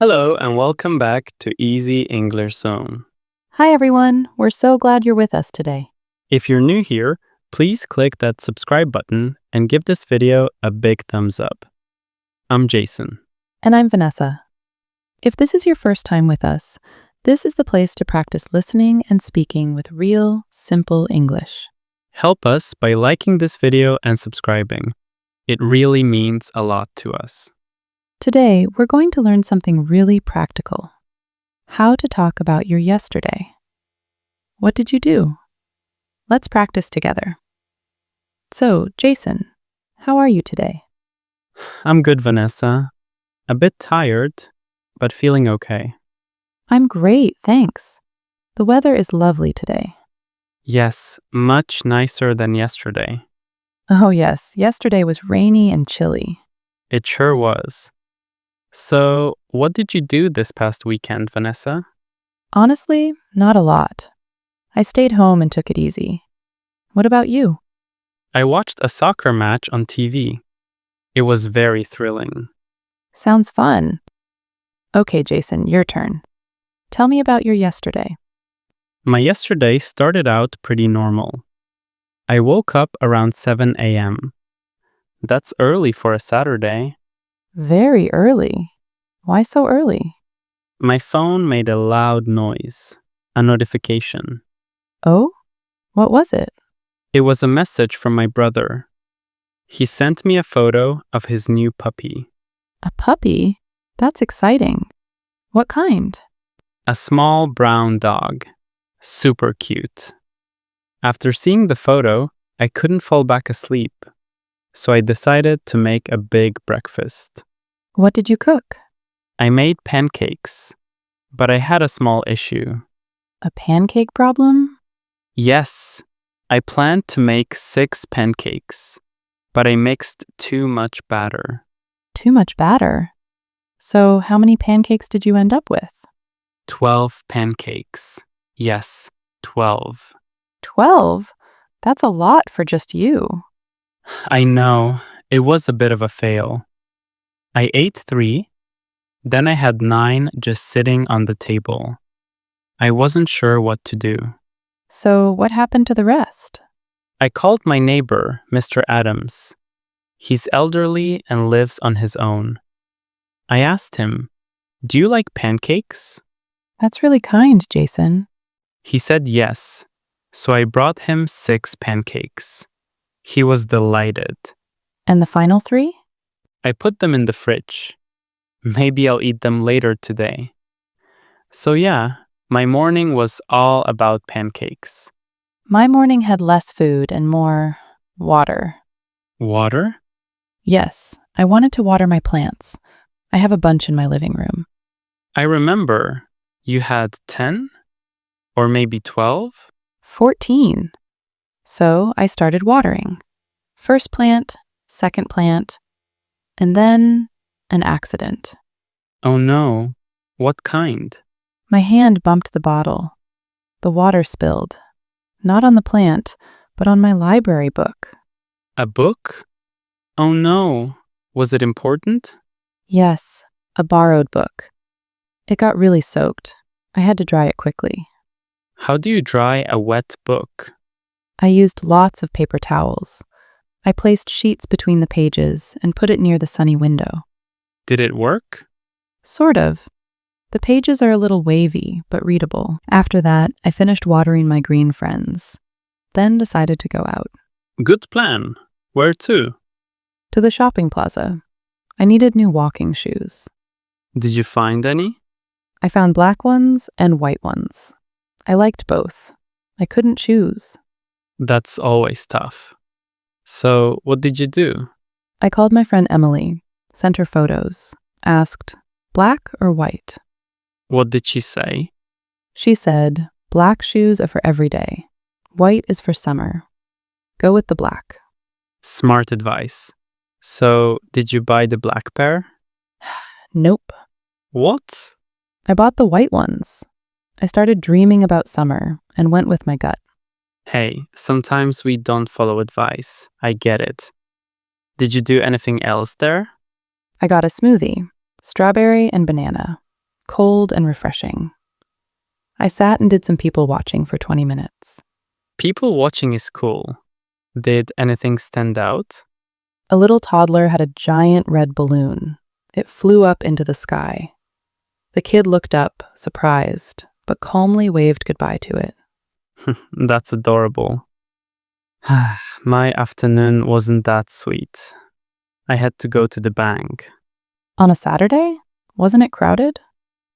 Hello and welcome back to Easy English Zone. Hi, everyone. We're so glad you're with us today. If you're new here, please click that subscribe button and give this video a big thumbs up. I'm Jason. And I'm Vanessa. If this is your first time with us, this is the place to practice listening and speaking with real, simple English. Help us by liking this video and subscribing. It really means a lot to us. Today, we're going to learn something really practical. How to talk about your yesterday. What did you do? Let's practice together. So, Jason, how are you today? I'm good, Vanessa. A bit tired, but feeling okay. I'm great, thanks. The weather is lovely today. Yes, much nicer than yesterday. Oh yes, yesterday was rainy and chilly. It sure was. So, what did you do this past weekend, Vanessa? Honestly, not a lot. I stayed home and took it easy. What about you? I watched a soccer match on TV. It was very thrilling. Sounds fun. Okay, Jason, your turn. Tell me about your yesterday. My yesterday started out pretty normal. I woke up around 7 a.m. That's early for a Saturday. Very early. Why so early? My phone made a loud noise, a notification. Oh? What was it? It was a message from my brother. He sent me a photo of his new puppy. A puppy? That's exciting. What kind? A small brown dog. Super cute. After seeing the photo, I couldn't fall back asleep, so I decided to make a big breakfast. What did you cook? I made pancakes, but I had a small issue. A pancake problem? Yes, I planned to make 6 pancakes, but I mixed too much batter. Too much batter. So, how many pancakes did you end up with? 12 pancakes. Yes, 12. 12? That's a lot for just you. I know, it was a bit of a fail. I ate 3, then I had 9 just sitting on the table. I wasn't sure what to do. So, what happened to the rest? I called my neighbor, Mr. Adams. He's elderly and lives on his own. I asked him, "Do you like pancakes?" That's really kind, Jason. He said yes, so I brought him 6 pancakes. He was delighted. And the final 3? I put them in the fridge. Maybe I'll eat them later today. So yeah, my morning was all about pancakes. My morning had less food and more water. Water? Yes, I wanted to water my plants. I have a bunch in my living room. I remember you had 10 or maybe 12? 14. So I started watering. First plant, second plant, and then an accident. Oh no, what kind? My hand bumped the bottle. The water spilled. Not on the plant, but on my library book. A book? Oh no, was it important? Yes, a borrowed book. It got really soaked. I had to dry it quickly. How do you dry a wet book? I used lots of paper towels. I placed sheets between the pages and put it near the sunny window. Did it work? Sort of. The pages are a little wavy, but readable. After that, I finished watering my green friends, then decided to go out. Good plan. Where to? To the shopping plaza. I needed new walking shoes. Did you find any? I found black ones and white ones. I liked both. I couldn't choose. That's always tough. So, what did you do? I called my friend Emily, sent her photos, asked, black or white? What did she say? She said, black shoes are for every day. White is for summer. Go with the black. Smart advice. So, did you buy the black pair? Nope. What? I bought the white ones. I started dreaming about summer and went with my gut. Hey, sometimes we don't follow advice. I get it. Did you do anything else there? I got a smoothie, strawberry and banana. cold and refreshing. I sat and did some people watching for 20 minutes. People watching is cool. Did anything stand out? A little toddler had a giant red balloon. It flew up into the sky. The kid looked up, surprised, but calmly waved goodbye to it. That's adorable. My afternoon wasn't that sweet. I had to go to the bank. On a Saturday? Wasn't it crowded?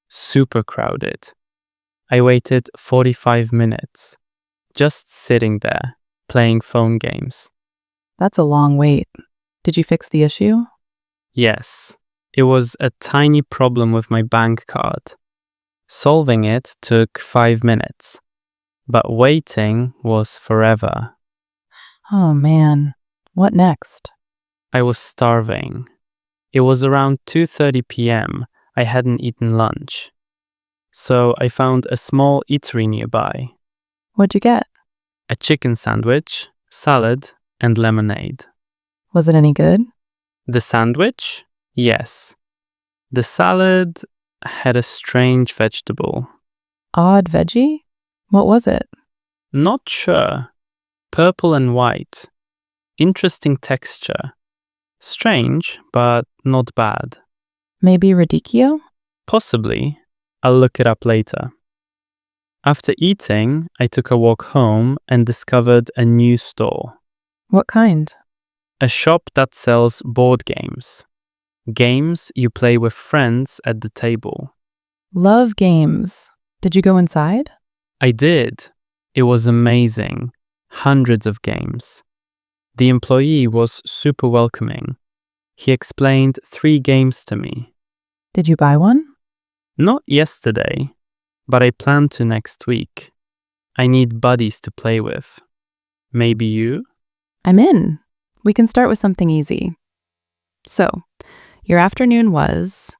Super crowded. I waited 45 minutes, just sitting there, playing phone games. That's a long wait. Did you fix the issue? Yes, it was a tiny problem with my bank card. Solving it took 5 minutes, but waiting was forever. Oh man, what next? I was starving. It was around 2:30 p.m. I hadn't eaten lunch. So I found a small eatery nearby. What'd you get? A chicken sandwich, salad, and lemonade. Was it any good? The sandwich? Yes. The salad had a strange vegetable. Odd veggie? What was it? Not sure. Purple and white. Interesting texture. Strange, but not bad. Maybe radicchio? Possibly. I'll look it up later. After eating, I took a walk home and discovered a new store. What kind? A shop that sells board games. Games you play with friends at the table. Love games. Did you go inside? I did. It was amazing. Hundreds of games. The employee was super welcoming. He explained 3 games to me. Did you buy one? Not yesterday, but I plan to next week. I need buddies to play with. Maybe you? I'm in. We can start with something easy. So, your afternoon was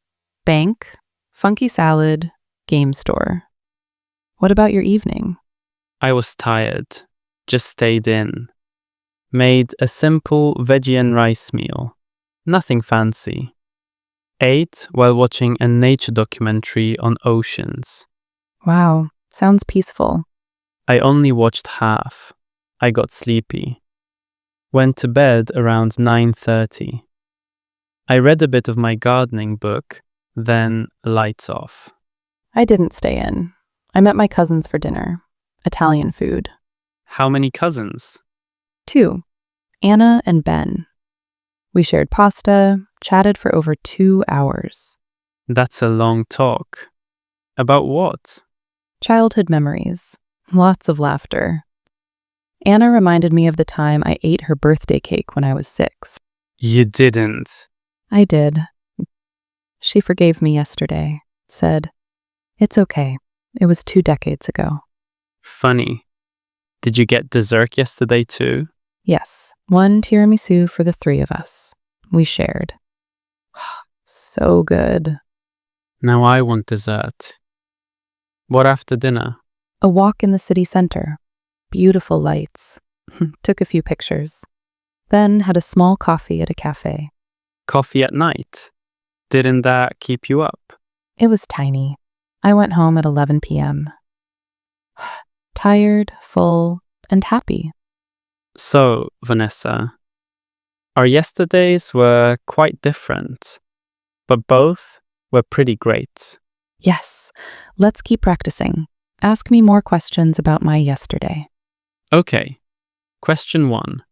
bank, funky salad, game store. What about your evening? I was tired. Just stayed in. Made a simple veggie and rice meal. Nothing fancy. Ate while watching a nature documentary on oceans. Wow, sounds peaceful. I only watched half. I got sleepy. Went to bed around 9:30. I read a bit of my gardening book, then lights off. I didn't stay in. I met my cousins for dinner. Italian food. How many cousins? 2, Anna and Ben. We shared pasta, chatted for over 2 hours. That's a long talk. About what? Childhood memories. Lots of laughter. Anna reminded me of the time I ate her birthday cake when I was 6. You didn't. I did. She forgave me yesterday, said, "It's okay. It was 2 decades ago." Funny. Did you get dessert yesterday too? Yes, 1 tiramisu for the 3 of us. We shared. So good. Now I want dessert. What after dinner? A walk in the city center. Beautiful lights. Took a few pictures. Then had a small coffee at a cafe. Coffee at night. Didn't that keep you up? It was tiny. I went home at 11 p.m. Tired, full, and happy. So, Vanessa, our yesterdays were quite different, but both were pretty great. Yes, let's keep practicing. Ask me more questions about my yesterday. Okay, question 1.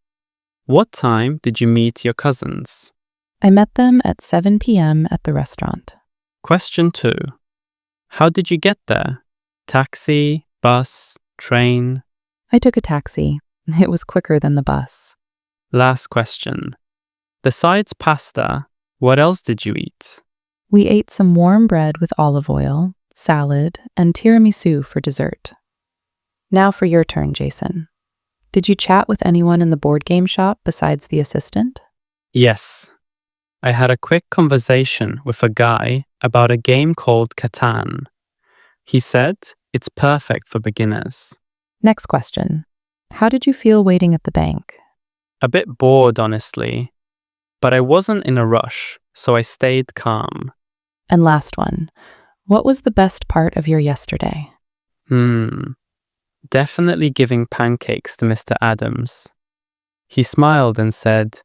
What time did you meet your cousins? I met them at 7 p.m. at the restaurant. Question 2. How did you get there? Taxi, bus, train? I took a taxi. It was quicker than the bus. Last question. Besides pasta, what else did you eat? We ate some warm bread with olive oil, salad, and tiramisu for dessert. Now for your turn, Jason. Did you chat with anyone in the board game shop besides the assistant? Yes. I had a quick conversation with a guy about a game called Catan. He said it's perfect for beginners. Next question. How did you feel waiting at the bank? A bit bored, honestly, but I wasn't in a rush, so I stayed calm. And last one. What was the best part of your yesterday? Definitely giving pancakes to Mr. Adams. He smiled and said,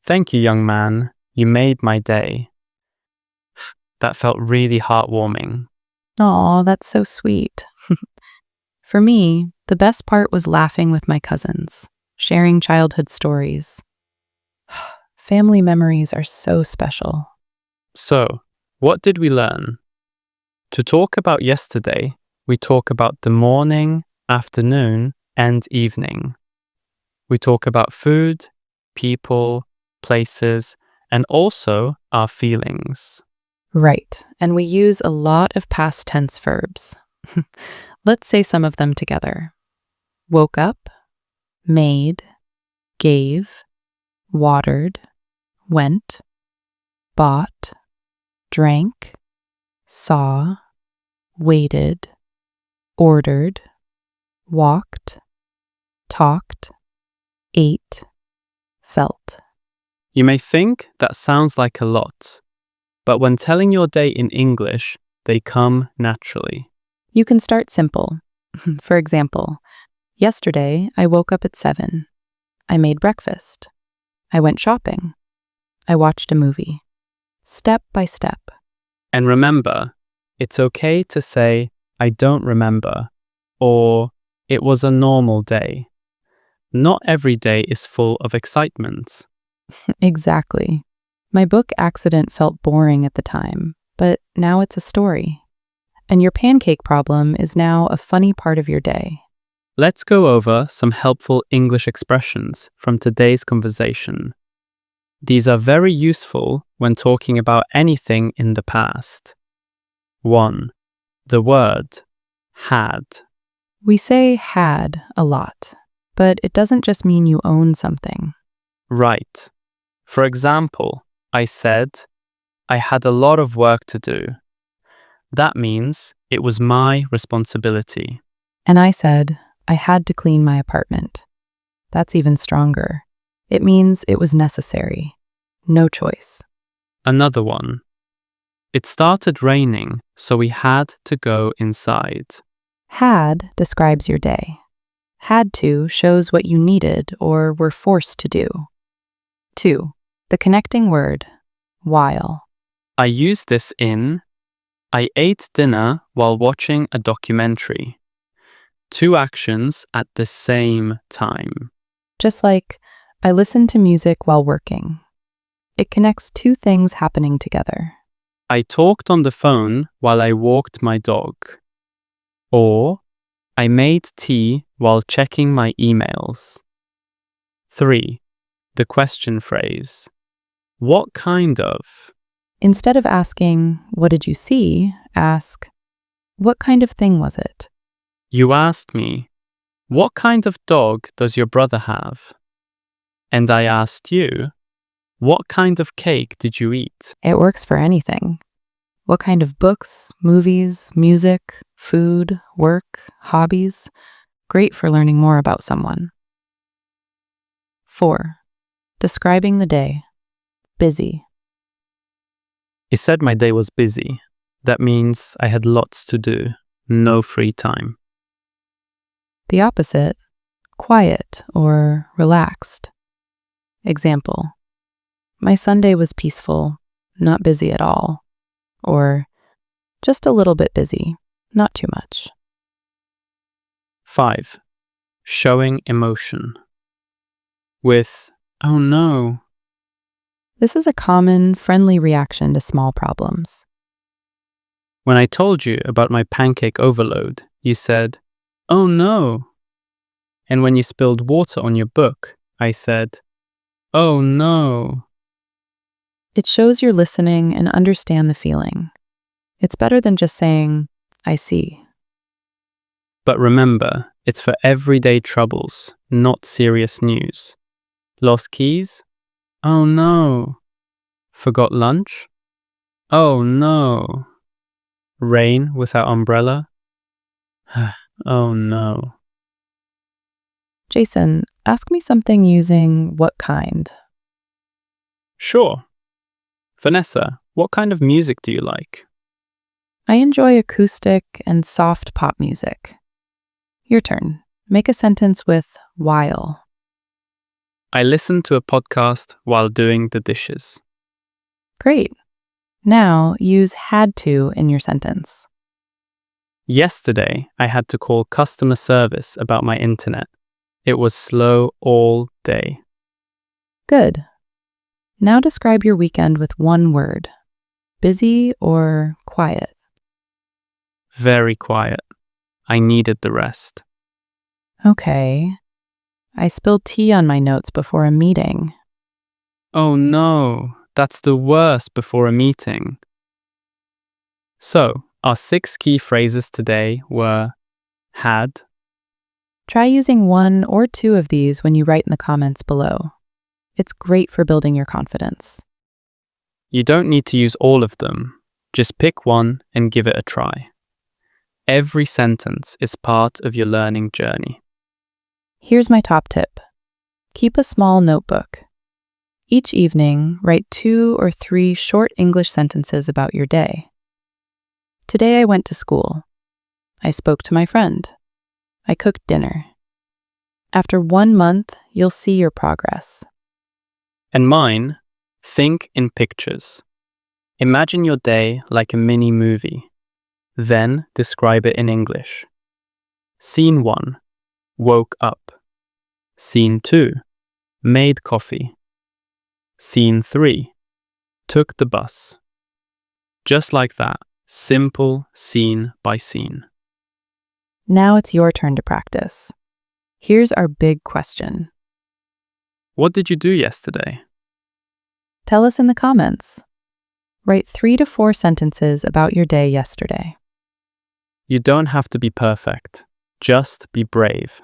"Thank you, young man. You made my day." That felt really heartwarming. Aw, that's so sweet. For me, the best part was laughing with my cousins, sharing childhood stories. Family memories are so special. So, what did we learn? To talk about yesterday, we talk about the morning, afternoon, and evening. We talk about food, people, places, and also our feelings. Right, and we use a lot of past tense verbs. Let's say some of them together. Woke up, made, gave, watered, went, bought, drank, saw, waited, ordered, walked, talked, ate, felt. You may think that sounds like a lot, but when telling your day in English, they come naturally. You can start simple. For example, yesterday I woke up at 7. I made breakfast. I went shopping. I watched a movie. Step by step. And remember, it's okay to say, "I don't remember," or "It was a normal day." Not every day is full of excitement. Exactly. My book accident felt boring at the time, but now it's a story. And your pancake problem is now a funny part of your day. Let's go over some helpful English expressions from today's conversation. These are very useful when talking about anything in the past. 1. The word had. We say had a lot, but it doesn't just mean you own something. Right. For example, I said, "I had a lot of work to do." That means it was my responsibility. And I said, I had to clean my apartment. That's even stronger. It means it was necessary. No choice. Another one. It started raining, so we had to go inside. Had describes your day. Had to shows what you needed or were forced to do. 2. The connecting word, while. I used this in I ate dinner while watching a documentary. 2 actions at the same time. Just like, I listened to music while working. It connects 2 things happening together. I talked on the phone while I walked my dog. Or, I made tea while checking my emails. 3. The question phrase. What kind of? Instead of asking, what did you see? Ask, what kind of thing was it? You asked me, "What kind of dog does your brother have?" And I asked you, "What kind of cake did you eat?" It works for anything. What kind of books, movies, music, food, work, hobbies? Great for learning more about someone. 4. Describing the day. Busy. I said my day was busy. That means I had lots to do, no free time. The opposite, quiet or relaxed. Example, my Sunday was peaceful, not busy at all. Or, just a little bit busy, not too much. 5. Showing emotion. With, "Oh no." This is a common, friendly reaction to small problems. When I told you about my pancake overload, you said, "Oh no." And when you spilled water on your book, I said, "Oh no." It shows you're listening and understand the feeling. It's better than just saying, I see. But remember, it's for everyday troubles, not serious news. Lost keys? Oh no. Forgot lunch? Oh no. Rain without umbrella? Oh no. Jason, ask me something using what kind? Sure. Vanessa, what kind of music do you like? I enjoy acoustic and soft pop music. Your turn. Make a sentence with while. I listened to a podcast while doing the dishes. Great. Now use had to in your sentence. Yesterday, I had to call customer service about my internet. It was slow all day. Good. Now describe your weekend with one word. Busy or quiet? Very quiet. I needed the rest. Okay. I spilled tea on my notes before a meeting. Oh no, that's the worst before a meeting. So, our 6 key phrases today were had, Try using one or two of these when you write in the comments below. It's great for building your confidence. you don't need to use all of them. Just pick one and give it a try. Every sentence is part of your learning journey. Here's my top tip. Keep a small notebook. Each evening, write 2 or 3 short English sentences about your day. Today I went to school. I spoke to my friend. I cooked dinner. After 1 month, you'll see your progress. And mine, think in pictures. Imagine your day like a mini movie. Then describe it in English. Scene 1, woke up. Scene 2, made coffee. Scene 3, took the bus. Just like that, simple scene by scene. Now it's your turn to practice. Here's our big question. What did you do yesterday? Tell us in the comments. Write 3 to 4 sentences about your day yesterday. You don't have to be perfect, just be brave.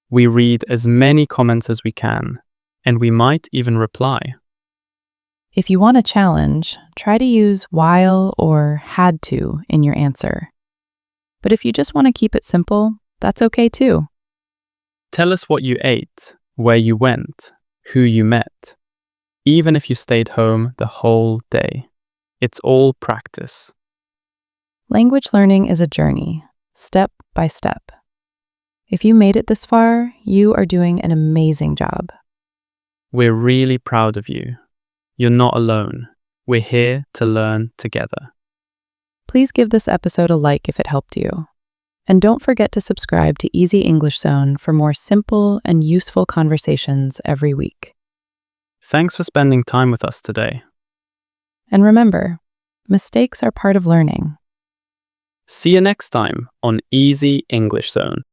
We read as many comments as we can, and we might even reply. If you want a challenge, try to use while or had to in your answer. But if you just want to keep it simple, that's okay too. Tell us what you ate, where you went, who you met, even if you stayed home the whole day. It's all practice. Language learning is a journey, step by step. If you made it this far, you are doing an amazing job. We're really proud of you. You're not alone. We're here to learn together. Please give this episode a like if it helped you. And don't forget to subscribe to Easy English Zone for more simple and useful conversations every week. Thanks for spending time with us today. And remember, mistakes are part of learning. See you next time on Easy English Zone.